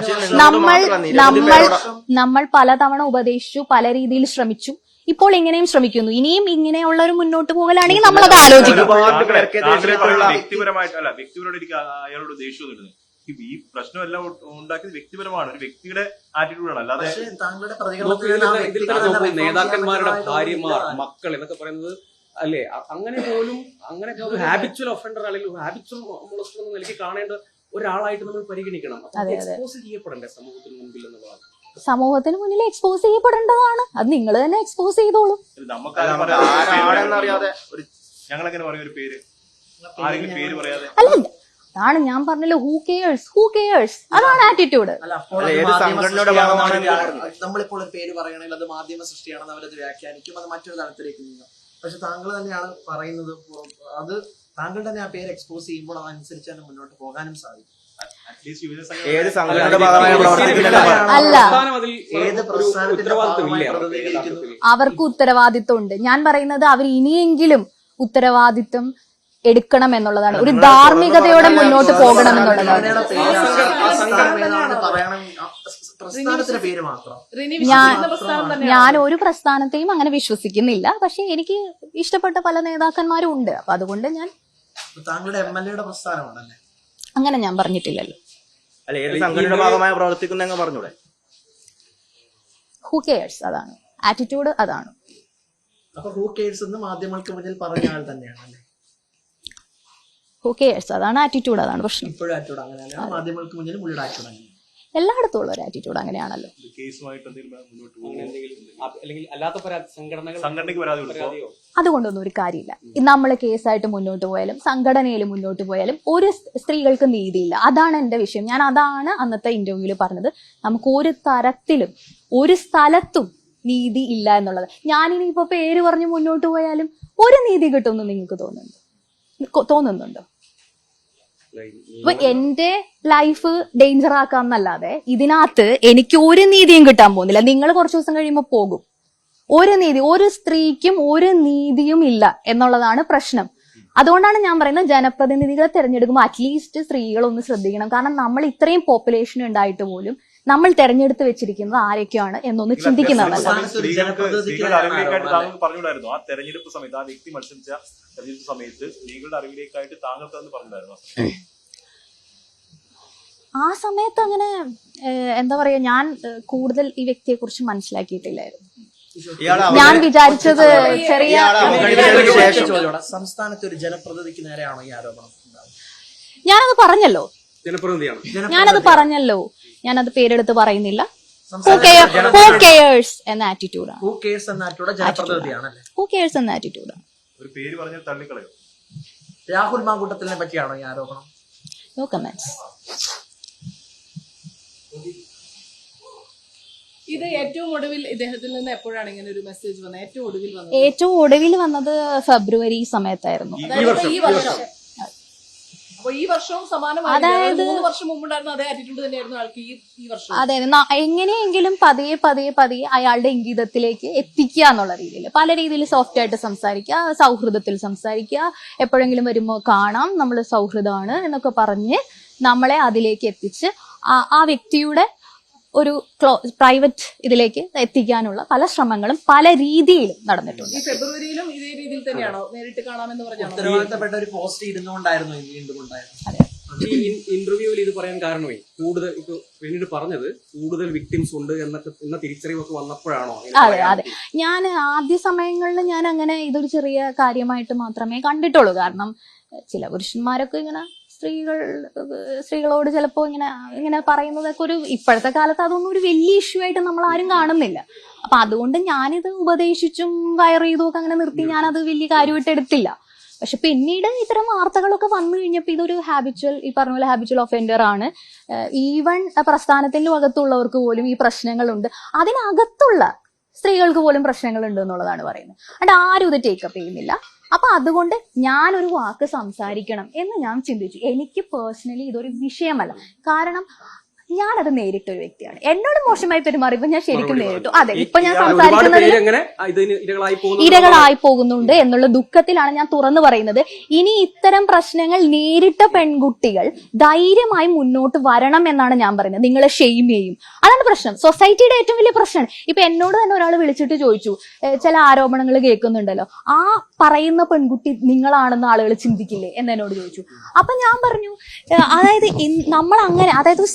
നമ്മൾ പലതവണ ഉപദേശിച്ചു, പല രീതിയിൽ ശ്രമിച്ചു, ഇപ്പോൾ ഇങ്ങനെയും ശ്രമിക്കുന്നു. ഇനിയും ഇങ്ങനെയുള്ള ഒരു മുന്നോട്ട് പോകലാണെങ്കിൽ നമ്മൾ അത് ആലോചിക്കും. വ്യക്തിപരമായിട്ടല്ല, വ്യക്തിപരമായിട്ട് എനിക്ക് അയാളോട് ദേഷ്യം വരുന്നത്. ഈ പ്രശ്നമെല്ലാം ഉണ്ടാക്കിയത് വ്യക്തിപരമാണ്, ഒരു വ്യക്തിയുടെ ആറ്റിറ്റ്യൂഡാണ്. അല്ലാതെ നേതാക്കന്മാരുടെ ഭാര്യമാർ, മക്കൾ എന്നൊക്കെ പറയുന്നത് അല്ലേ, അങ്ങനെ പോലും അങ്ങനെ ഹാബിച്വൽ ഒഫൻഡർ അല്ലെങ്കിൽ ഹാബിച്വൽ മോളസ്റ്റർ എന്ന നിലയ്ക്ക് കാണേണ്ട ഒരാളായിട്ട് നമ്മൾ പരിഗണിക്കണം. എക്സ്പോസ് ചെയ്യപ്പെടേണ്ട സമൂഹത്തിന് മുൻപിൽ എന്നുള്ളതാണ്. സമൂഹത്തിന് മുന്നിൽ എക്സ്പോസ് ചെയ്യപ്പെടേണ്ടതാണ്. അത് നിങ്ങൾ തന്നെ എക്സ്പോസ് ചെയ്തോളൂ. ഞങ്ങളെങ്ങനെ പറയും ഒരു പേര്, ആരെങ്കിലും പേര് പറയാതെ? അല്ല, അതാണ് ഞാൻ പറഞ്ഞല്ലോ, ഹൂ കെയേഴ്സ്, അതാണ് ആറ്റിറ്റ്യൂഡ്. നമ്മളിപ്പോൾ ഒരു പേര് പറയണമെങ്കിൽ അത് മാധ്യമ സൃഷ്ടിയാണെന്ന് അവരത് വ്യാഖ്യാനിക്കും, അത് മറ്റൊരു തലത്തിലേക്ക് നീങ്ങും. പക്ഷെ താങ്കൾ തന്നെയാണ് പറയുന്നത്, അത് താങ്കൾ തന്നെ ആ പേര് എക്സ്പോസ് ചെയ്യുമ്പോൾ അതനുസരിച്ച് തന്നെ മുന്നോട്ട് പോകാനും സാധിക്കും. അവർക്ക് ഉത്തരവാദിത്വം ഉണ്ട്. ഞാൻ പറയുന്നത് അവർ ഇനിയെങ്കിലും ഉത്തരവാദിത്വം എടുക്കണം എന്നുള്ളതാണ്, ഒരു ധാർമ്മികതയോടെ മുന്നോട്ട് പോകണം എന്നുള്ളതാണ്. പ്രസ്ഥാനത്തിന്റെ പേര് മാത്രം. റിനി ഞാൻ- വിശ്വസിക്കുന്ന പ്രസ്ഥാനം തന്നെയാണ്. ഞാൻ ഒരു പ്രസ്ഥാനത്തെയും അങ്ങനെ വിശ്വസിക്കുന്നില്ല. പക്ഷെ എനിക്ക് ഇഷ്ടപ്പെട്ട പല നേതാക്കന്മാരും ഉണ്ട്. അപ്പൊ അതുകൊണ്ട് ഞാൻ താങ്കളുടെ MLA പ്രസ്ഥാനമാണല്ലേ? അങ്ങനെ ഞാൻ പറഞ്ഞിട്ടില്ലല്ലോ. അല്ല, ഏത് സംഘടനയുടെ ഭാഗമായി പ്രവർത്തിക്കുന്ന പറഞ്ഞൂടെ? ഹു കെയേഴ്സ്, അതാണ് ആറ്റിറ്റ്യൂഡ്, അതാണ്. അപ്പൊ ഹൂ കേഴ്സ് എന്ന് മാധ്യമങ്ങൾക്ക് മുന്നിൽ പറഞ്ഞ ആൾ തന്നെയാണ് അല്ലേ? ഹു കെയേഴ്സ്, അതാണ് ആറ്റിറ്റ്യൂഡ്, അതാണ് പ്രശ്നം. ഇപ്പോഴും ആറ്റിറ്റ്യൂഡ് അങ്ങനെയാണ്, മാധ്യമങ്ങൾക്ക് മുന്നിൽ പുള്ളിയുടെ ആറ്റിറ്റ്യൂഡ് അങ്ങനെ. എല്ലായിടത്തും ഉള്ള ഒരു ആറ്റിറ്റ്യൂഡ് അങ്ങനെയാണല്ലോ. കേസുമായിട്ട് എന്തെങ്കിലും മുന്നോട്ട് അങ്ങനെ പോകും, എന്തെങ്കിലും അല്ലെങ്കിൽ അല്ലാത്ത സംഘടനയ്ക്ക് പരാതി കൊടുക്കും. പരാതിയോ അതുകൊണ്ടൊന്നും ഒരു കാര്യമില്ല. നമ്മൾ കേസായിട്ട് മുന്നോട്ട് പോയാലും സംഘടനയിൽ മുന്നോട്ട് പോയാലും ഒരു സ്ത്രീകൾക്ക് നീതിയില്ല. അതാണ് എന്റെ വിഷയം. ഞാൻ അതാണ് അന്നത്തെ ഇന്റർവ്യൂവിൽ പറഞ്ഞത്. നമുക്ക് ഒരു തരത്തിലും ഒരു സ്ഥലത്തും നീതി ഇല്ല എന്നുള്ളത്. ഞാനിനിയിപ്പോ പേര് പറഞ്ഞ് മുന്നോട്ട് പോയാലും ഒരു നീതി കിട്ടുമെന്ന് നിങ്ങൾക്ക് തോന്നുന്നുണ്ടോ? ഇപ്പൊ എന്റെ ലൈഫ് ഡേഞ്ചർ ആക്കാന്നല്ലാതെ ഇതിനകത്ത് എനിക്ക് ഒരു നീതിയും കിട്ടാൻ പോകുന്നില്ല. നിങ്ങൾ കുറച്ചു ദിവസം കഴിയുമ്പോൾ പോകും. ഒരു നീതി, ഒരു സ്ത്രീക്കും ഒരു നീതിയും ഇല്ല എന്നുള്ളതാണ് പ്രശ്നം. അതുകൊണ്ടാണ് ഞാൻ പറയുന്നത് ജനപ്രതിനിധികളെ തിരഞ്ഞെടുക്കുമ്പോൾ അറ്റ്ലീസ്റ്റ് സ്ത്രീകളൊന്ന് ശ്രദ്ധിക്കണം. കാരണം നമ്മൾ ഇത്രയും പോപ്പുലേഷൻ ഉണ്ടായിട്ട് പോലും നമ്മൾ തെരഞ്ഞെടുത്ത് വെച്ചിരിക്കുന്നത് ആരൊക്കെയാണ് എന്നൊന്ന് ചിന്തിക്കുന്നതല്ല. സ്ത്രീകളുടെ അറിവിലേക്കായിട്ട് താങ്കൾ പറഞ്ഞുകൂടായിരുന്നു ആ തെരഞ്ഞെടുപ്പ് സമയത്ത്, ആ വ്യക്തി മത്സരിച്ച തെരഞ്ഞെടുപ്പ് സമയത്ത് സ്ത്രീകളുടെ അറിവിലേക്കായിട്ട് താങ്കൾക്ക് അന്ന് പറഞ്ഞിട്ടുണ്ടായിരുന്നു? ആ സമയത്ത് അങ്ങനെ എന്താ പറയാ, ഞാൻ കൂടുതൽ ഈ വ്യക്തിയെ കുറിച്ച് മനസ്സിലാക്കിയിട്ടില്ലായിരുന്നു. ഞാൻ വിചാരിച്ചത് ചെറിയ സംസ്ഥാനത്തെ ഒരു ജനപ്രതിനിധിക്ക് നേരെയാണോ ഈ ആരോപണം? ഞാനത് പറഞ്ഞല്ലോ, ജനപ്രതിനിധിയാണ്. ഞാനത് പേരെടുത്ത് പറയുന്നില്ല. സംസ്ഥാന ഹൂ കെയേഴ്സ് എന്ന ആറ്റിറ്റ്യൂഡാണ്. ഹൂ കേഴ്സ് എന്ന ജനപ്രതിനിധിയാണല്ലേ? ഹൂ കെയേഴ്സ് എന്ന ആറ്റിറ്റ്യൂഡാണ്. ഒരു പേര് പറഞ്ഞാൽ തള്ളിക്കളയോ? രാഹുൽ മാങ്കൂട്ടത്തിനെ പറ്റിയാണോ ഈ ആരോപണം? No comments. ഇത് ഏറ്റവും ഒടുവിൽ ഇദ്ദേഹത്തിൽ നിന്ന് എപ്പോഴാണ് ഇങ്ങനെ ഒരു മെസ്സേജ് വന്നത്? ഏറ്റവും ഒടുവിൽ വന്നത് ഫെബ്രുവരി സമയത്തായിരുന്നു. അതായത് ഈ വർഷം. അപ്പൊ ഈ വർഷവും സമാനമായി 3 വർഷം മുമ്പുണ്ടായിരുന്ന അതേ ആറ്റിറ്റ്യൂഡ് തന്നെയായിരുന്നു ആൾക്ക് ഈ വർഷം. അതെ, എങ്ങനെയെങ്കിലും പതിയെ അയാളുടെ ഇംഗിതത്തിലേക്ക് എത്തിക്കുക എന്നുള്ള രീതിയിൽ പല രീതിയിൽ സോഫ്റ്റ് ആയിട്ട് സംസാരിക്കുക, സൗഹൃദത്തിൽ സംസാരിക്കുക, എപ്പോഴെങ്കിലും വരുമ്പോൾ കാണാം, നമ്മൾ സൗഹൃദമാണ് എന്നൊക്കെ പറഞ്ഞ് നമ്മളെ അതിലേക്ക് എത്തിച്ച് ആ വ്യക്തിയുടെ ഒരു പ്രൈവറ്റ് ഇതിലേക്ക് എത്തിക്കാനുള്ള പല ശ്രമങ്ങളും പല രീതിയിലും നടന്നിട്ടുണ്ട്. ഈ ഫെബ്രുവരിയിലും ഇതേ രീതിയിൽ തന്നെയാണോ നേരിട്ട് കാണാമെന്ന് പറഞ്ഞാണോ? ഉത്തരവാദിത്തപ്പെട്ട ഒരു പോസ്റ്റ് ഇരുന്നുകൊണ്ടായിരുന്നു വീണ്ടും ഉണ്ടായിരുന്നു. ഈ ഇന്റർവ്യൂവിൽ ഇത് പറയാൻ കാരണമേ കൂടുതൽ ഇപ്പൊ പിന്നീട് പറഞ്ഞത് കൂടുതൽ വിക്ടിംസ് ഉണ്ട് എന്ന തിരിച്ചറിവൊക്കെ വന്നപ്പോഴാണോ? അതെ, ഞാൻ ആദ്യ സമയങ്ങളിൽ ഞാൻ അങ്ങനെ ഇതൊരു ചെറിയ കാര്യമായിട്ട് മാത്രമേ കണ്ടിട്ടുള്ളൂ. കാരണം ചില പുരുഷന്മാരൊക്കെ ഇങ്ങനെ സ്ത്രീകളോട് ചിലപ്പോ ഇങ്ങനെ പറയുന്നതൊക്കെ ഇപ്പോഴത്തെ കാലത്ത് അതൊന്നും ഒരു വലിയ ഇഷ്യൂ ആയിട്ട് നമ്മൾ ആരും കാണുന്നില്ല. അപ്പൊ അതുകൊണ്ട് ഞാനിത് ഉപദേശിച്ചും വയർ ചെയ്തും ഒക്കെ അങ്ങനെ നിർത്തി ഞാനത് വലിയ കാര്യമായിട്ട് എടുത്തില്ല. പക്ഷെ പിന്നീട് ഇത്തരം വാർത്തകളൊക്കെ വന്നു കഴിഞ്ഞപ്പോൾ ഇതൊരു ഈ പറഞ്ഞ പോലെ ഹാബിച്വൽ ഒഫൻഡർ ആണ്. ഈവൻ പ്രസ്ഥാനത്തിന്റെ അകത്തുള്ളവർക്ക് പോലും ഈ പ്രശ്നങ്ങളുണ്ട്, അതിനകത്തുള്ള സ്ത്രീകൾക്ക് പോലും പ്രശ്നങ്ങളുണ്ട് എന്നുള്ളതാണ് പറയുന്നത്. അതുകൊണ്ട് ആരും ഇത് ടേക്കപ്പ് ചെയ്യുന്നില്ല. അപ്പൊ അതുകൊണ്ട് ഞാനൊരു വാക്ക് സംസാരിക്കണം എന്ന് ഞാൻ ചിന്തിച്ചു. എനിക്ക് പേഴ്സണലി ഇതൊരു വിഷയമല്ല. കാരണം ഞാനത് നേരിട്ടൊരു വ്യക്തിയാണ്. എന്നോട് മോശമായി പെരുമാറിയപ്പോ ഞാൻ ശരിക്കും നേരിട്ടു. അതെ, ഇപ്പൊ ഞാൻ സംസാരിക്കുന്നതിൽ ഇരകളായി പോകുന്നുണ്ട് എന്നുള്ള ദുഃഖത്തിലാണ് ഞാൻ തുറന്നു പറയുന്നത്. ഇനി ഇത്തരം പ്രശ്നങ്ങൾ നേരിട്ട പെൺകുട്ടികൾ ധൈര്യമായി മുന്നോട്ട് വരണം എന്നാണ് ഞാൻ പറയുന്നത്. നിങ്ങളെ ഷെയിം ചെയ്യും, അതാണ് പ്രശ്നം. സൊസൈറ്റിയുടെ ഏറ്റവും വലിയ പ്രശ്നമാണ്. ഇപ്പൊ എന്നോട് തന്നെ ഒരാൾ വിളിച്ചിട്ട് ചോദിച്ചു, ചില ആരോപണങ്ങൾ കേൾക്കുന്നുണ്ടല്ലോ, ആ പറയുന്ന പെൺകുട്ടി നിങ്ങളാണെന്ന് ആളുകൾ ചിന്തിക്കില്ലേ എന്നോട് ചോദിച്ചു. അപ്പൊ ഞാൻ പറഞ്ഞു, അതായത് നമ്മൾ അങ്ങനെ, അതായത് ഒരു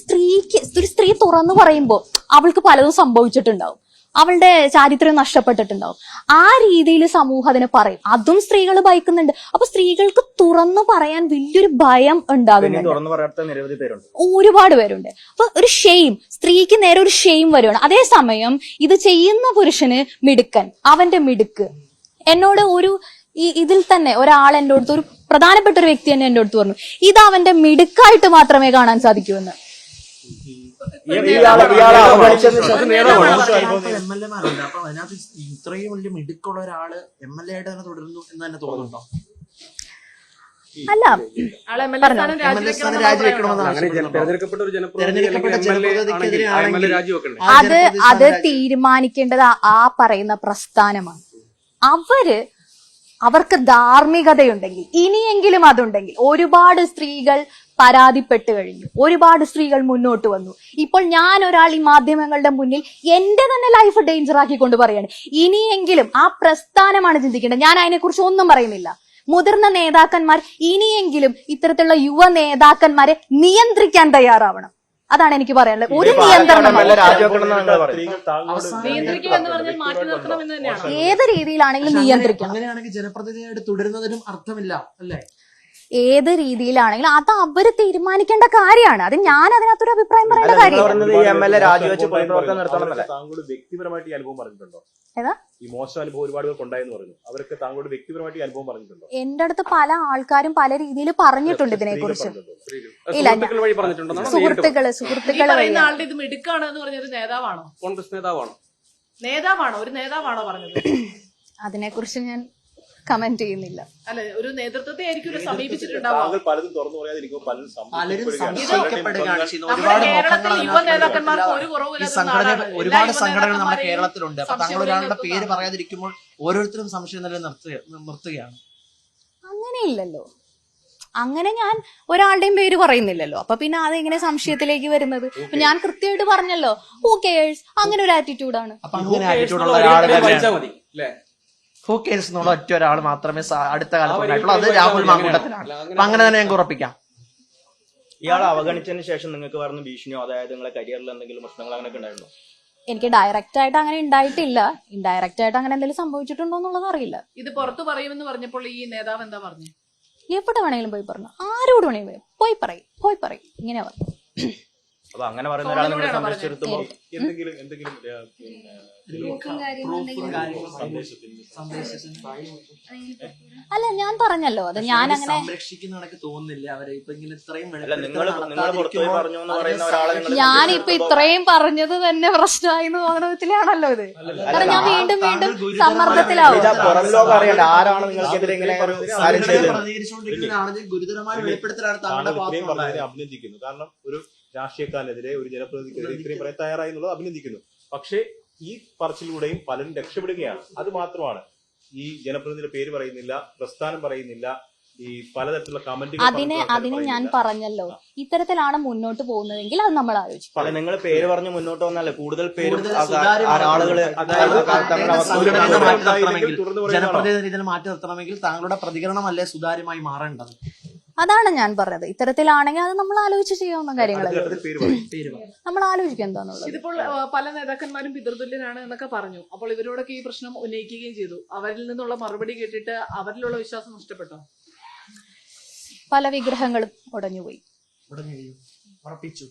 സ്ത്രീ തുറന്നു പറയുമ്പോൾ അവൾക്ക് പലതും സംഭവിച്ചിട്ടുണ്ടാവും, അവളുടെ ചാരിത്രം നഷ്ടപ്പെട്ടിട്ടുണ്ടാവും. ആ രീതിയിൽ സമൂഹം അതിനെ പറയും. അതും സ്ത്രീകൾ ഭയക്കുന്നുണ്ട്. അപ്പൊ സ്ത്രീകൾക്ക് തുറന്നു പറയാൻ വലിയൊരു ഭയം ഉണ്ടാകുന്നുണ്ട്. ഒരുപാട് പേരുണ്ട്. അപ്പൊ ഒരു ഷെയിം, സ്ത്രീക്ക് നേരെ ഒരു ഷെയിം വരുവാണ്. അതേസമയം ഇത് ചെയ്യുന്ന പുരുഷന് മിടുക്കൻ, അവന്റെ മിടുക്ക്. എന്നോട് ഇതിൽ തന്നെ ഒരാൾ എൻ്റെ അടുത്ത്, ഒരു പ്രധാനപ്പെട്ട ഒരു വ്യക്തി തന്നെ എൻ്റെ അടുത്ത് പറഞ്ഞു, ഇത് അവന്റെ മിടുക്കായിട്ട് മാത്രമേ കാണാൻ സാധിക്കൂന്ന്. MLA-മാരുണ്ട്. അപ്പൊ അതിനകത്ത് ഇത്രയും വലിയ മിടുക്കുള്ള ഒരാള് MLA ആയിട്ട് തന്നെ തുടരുന്നു എന്ന് തന്നെ തോന്നുന്നുണ്ടോ? അല്ല, അത് തീരുമാനിക്കേണ്ടത് ആ പറയുന്ന പ്രസ്ഥാനമാണ്. അവർക്ക് ധാർമ്മികതയുണ്ടെങ്കിൽ, ഇനിയെങ്കിലും അതുണ്ടെങ്കിൽ, ഒരുപാട് സ്ത്രീകൾ പരാതിപ്പെട്ട് കഴിഞ്ഞു. ഒരുപാട് സ്ത്രീകൾ മുന്നോട്ട് വന്നു. ഇപ്പോൾ ഞാൻ ഒരാൾ ഈ മാധ്യമങ്ങളുടെ മുന്നിൽ എന്റെ തന്നെ ലൈഫ് ഡേഞ്ചർ ആക്കിക്കൊണ്ട് പറയാണ്. ഇനിയെങ്കിലും ആ പ്രസ്ഥാനമാണ് ചിന്തിക്കേണ്ടത്. ഞാൻ അതിനെക്കുറിച്ച് ഒന്നും പറയുന്നില്ല. മുതിർന്ന നേതാക്കന്മാർ ഇനിയെങ്കിലും ഇത്തരത്തിലുള്ള യുവ നേതാക്കന്മാരെ നിയന്ത്രിക്കാൻ തയ്യാറാവണം. അതാണ് എനിക്ക് പറയാനുള്ളത്. ഒരു നിയന്ത്രണം നിയന്ത്രിക്കുക എന്ന് പറഞ്ഞാൽ മാറ്റി നിർത്തണം എന്ന് തന്നെയാണ്. ഏത് രീതിയിലാണെങ്കിലും നിയന്ത്രിക്കണം. അങ്ങനെയാണെങ്കിൽ ജനപ്രതിനിധിയായിട്ട് തുടരുന്നതിനും അർത്ഥമില്ല അല്ലേ? ഏത് രീതിയിലാണെങ്കിലും അത് അവര് തീരുമാനിക്കേണ്ട കാര്യമാണ്. അത് ഞാൻ അതിനകത്തൊരു അഭിപ്രായം പറയേണ്ട കാര്യമില്ല. രാജിവെച്ച് പൊതുപ്രവർത്തനം നിർത്തണമെന്നല്ലേ? താങ്കളോട് വ്യക്തിപരമായിട്ട് ഈ അനുഭവം പറഞ്ഞിട്ടുണ്ടോ? ഏതാ? ഈ മോശം അനുഭവം ഒരുപാട് പേർക്ക് ഉണ്ടായെന്ന് പറഞ്ഞു. അവരൊക്കെ താങ്കളോട് വ്യക്തിപരമായിട്ട് ഈ അനുഭവം പറഞ്ഞിട്ടുണ്ടോ? എന്റെ അടുത്ത് പല ആൾക്കാരും പല രീതിയിൽ പറഞ്ഞിട്ടുണ്ട് ഇതിനെ കുറിച്ച്. ഇല്ല, സുഹൃത്തുക്കൾ വഴി പറഞ്ഞിട്ടുണ്ടോ? സുഹൃത്തുക്കള് പറയുന്ന ആളുടെ ഇത് മിടുക്കാണ് എന്ന് പറഞ്ഞൊരു നേതാവാണോ? കോൺഗ്രസ് നേതാവാണോ? ഒരു നേതാവാണോ പറഞ്ഞത്? അതിനെക്കുറിച്ച് ഞാൻ കമന്റ് ചെയ്യുന്നില്ല. അല്ല, ഒരു നേതൃത്വത്തെ ആയിരിക്കും സമീപിച്ചിട്ടുണ്ടാവും. താങ്കൾ പലതും തുറന്നു പറയാതിരിക്കുമ്പോൾ പലരും സംശയിക്കപ്പെടുകയാണ്. സംശയിക്കപ്പെടുകയാണ് ചെയ്യുന്നത്. നമ്മുടെ ഒരുപാട് കേരളത്തിൽ യുവ മുഖങ്ങൾ നേതാക്കന്മാർക്ക് ഒരു ഈ കുറവില്ലാത്ത സംഘടന, നാടാണ്. ഒരുപാട് എല്ലാ സംഘടനകൾ നമ്മുടെ യുവനേതാക്കന്മാരെയും കേരളത്തിലുണ്ട്. അപ്പൊ താങ്കൾ സംശയം ഒരാളുടെ പേര് നിർത്തുന്നതാണ്. പറയാതിരിക്കുമ്പോൾ ഓരോരുത്തരും സംശയം നില നിർത്തുകയാണ്. അങ്ങനെയില്ലല്ലോ. അങ്ങനെ ഞാൻ ഒരാളുടെയും പേര് പറയുന്നില്ലല്ലോ. അപ്പൊ പിന്നെ അതെങ്ങനെ സംശയത്തിലേക്ക് വരുന്നത്? ഞാൻ കൃത്യമായിട്ട് പറഞ്ഞല്ലോ, ഹൂ കെയേഴ്സ്, അങ്ങനെ ഒരു ആറ്റിറ്റ്യൂഡാണ്. അപ്പൊ അങ്ങനെ ആറ്റിറ്റ്യൂഡുള്ള ഒരാൾ വായിച്ചാൽ മതി അല്ലേ? ഹൂ കെയർസ് എന്നുള്ള ഒറ്റ ഒരാൾ മാത്രമേ അടുത്ത കാലത്ത് ഉണ്ടായിട്ടുള്ളൂ. അത് രാഹുൽ മാങ്കൂട്ടത്തിലാണ്. അപ്പൊ അങ്ങനെ തന്നെ ഞങ്ങൾക്ക് ഉറപ്പിക്കാം. ഇയാളെ അവഗണിച്ചതിന് ശേഷം നിങ്ങൾക്ക് പറഞ്ഞ ഭീഷണിയോ, അതായത് നിങ്ങളെ കരിയറിൽ എന്തെങ്കിലും പ്രശ്നങ്ങൾ അങ്ങനെയൊക്കെ ഉണ്ടായിരുന്നോ? എനിക്ക് ഡയറക്റ്റ് ആയിട്ട് അങ്ങനെ ഉണ്ടായിട്ടില്ല. ഇൻഡയറക്റ്റ് ആയിട്ട് അങ്ങനെ എന്തെങ്കിലും സംഭവിച്ചിട്ടുണ്ടോ എന്നുള്ളത് അറിയില്ല. ഇത് പുറത്തു പറയുമെന്ന് പറഞ്ഞപ്പോൾ ഈ നേതാവ് എന്താ പറഞ്ഞു? എവിടെ വേണമെങ്കിലും പോയി പറഞ്ഞു, ആരോട് വേണമെങ്കിലും പോയി പറയും ഇങ്ങനെ പറയും. അപ്പൊ അങ്ങനെ പറയുന്ന ഒരാളെ നിങ്ങൾ ഫോണിലൂടെയാണോ സംരക്ഷിച്ചെടുത്തുമ്പോ എന്തെങ്കിലും ഗ്രൂപ്പും കാര്യങ്ങളും അല്ല, ഞാൻ പറഞ്ഞല്ലോ, അത് ഞാൻ അങ്ങനെ സംരക്ഷിക്കുന്ന കണക്ക് തോന്നുന്നില്ല അവരെ. ഇപ്പൊ ഇങ്ങനെ ഇത്രയും അല്ല, നിങ്ങൾ പുറത്തുപോയി പറഞ്ഞു എന്ന് പറയുന്ന ഒരാളെ നിങ്ങൾ ഞാനിപ്പൊ ഇത്രയും പറഞ്ഞത് തന്നെ പ്രശ്നമായി എന്ന് തോന്നണത്തിലാണല്ലോ ഇത്. കാരണം ഞാൻ വീണ്ടും സമ്മർദ്ദത്തിലാവും. പുറം ലോകം അറിയണ്ട ആരാണ് നിങ്ങൾക്കെതിരെ ഇങ്ങനെ ഒരു കാര്യം ചെയ്തത്. പ്രതികരിച്ചുകൊണ്ടിരിക്കുന്ന ആണെങ്കിൽ ഗുരുതരമായ വെളിപ്പെടുത്തലാണ് താങ്കളുടെ ഇത്രയും ഭാഗത്തുനിന്നുണ്ടായത്. പറഞ്ഞതിനെ അഭിനന്ദിക്കുന്നു. കാരണം ഒരു രാഷ്ട്രീയക്കാരനെതിരെ, ഒരു ജനപ്രതിനിധിക്കെതിരെ ഇത്രയും പറയാൻ തയ്യാറായി എന്നുള്ളത് അഭിനന്ദിക്കുന്നു. പക്ഷേ ഈ പറച്ചിലൂടെയും പലരും രക്ഷപ്പെടുകയാണ്. അത് മാത്രമാണ്. ഈ ജനപ്രതിനിധിയുടെ പേര് പറയുന്നില്ല, പ്രസ്ഥാനം പറയുന്നില്ല, ഈ പലതരത്തിലുള്ള കമന്റുകൾ. അതിന് ഞാൻ പറഞ്ഞല്ലോ, ഇത്തരത്തിലാണ് മുന്നോട്ട് പോകുന്നതെങ്കിൽ അത് നമ്മൾ ആലോചിക്കും. അല്ല, നിങ്ങൾ പേര് പറഞ്ഞ് മുന്നോട്ട് വന്നല്ലേ കൂടുതൽ പേരും ജനപ്രതിനിധിയെ മാറ്റി നിർത്തണമെങ്കിൽ താങ്കളുടെ പ്രതികരണമല്ലേ സുതാര്യമായി മാറേണ്ടത്? അതാണ് ഞാൻ പറഞ്ഞത്. ഇത്തരത്തിലാണെങ്കിൽ അത് നമ്മൾ ആലോചിച്ച് ചെയ്യാവുന്ന കാര്യങ്ങളല്ലേ. പേര് നമ്മൾ ആലോചിക്കുക എന്താന്നുള്ളത്. ഇതിപ്പോൾ പല നേതാക്കന്മാരും പിതൃതുല്യനാണ് എന്നൊക്കെ പറഞ്ഞു. അപ്പോൾ ഇവരോടൊക്കെ ഈ പ്രശ്നം ഉന്നയിക്കുകയും ചെയ്തു. അവരിൽ നിന്നുള്ള മറുപടി കേട്ടിട്ട് അവരിലുള്ള വിശ്വാസം നഷ്ടപ്പെട്ടോ? പല വിഗ്രഹങ്ങളും ഉടഞ്ഞുപോയി. ഉറപ്പിച്ചു.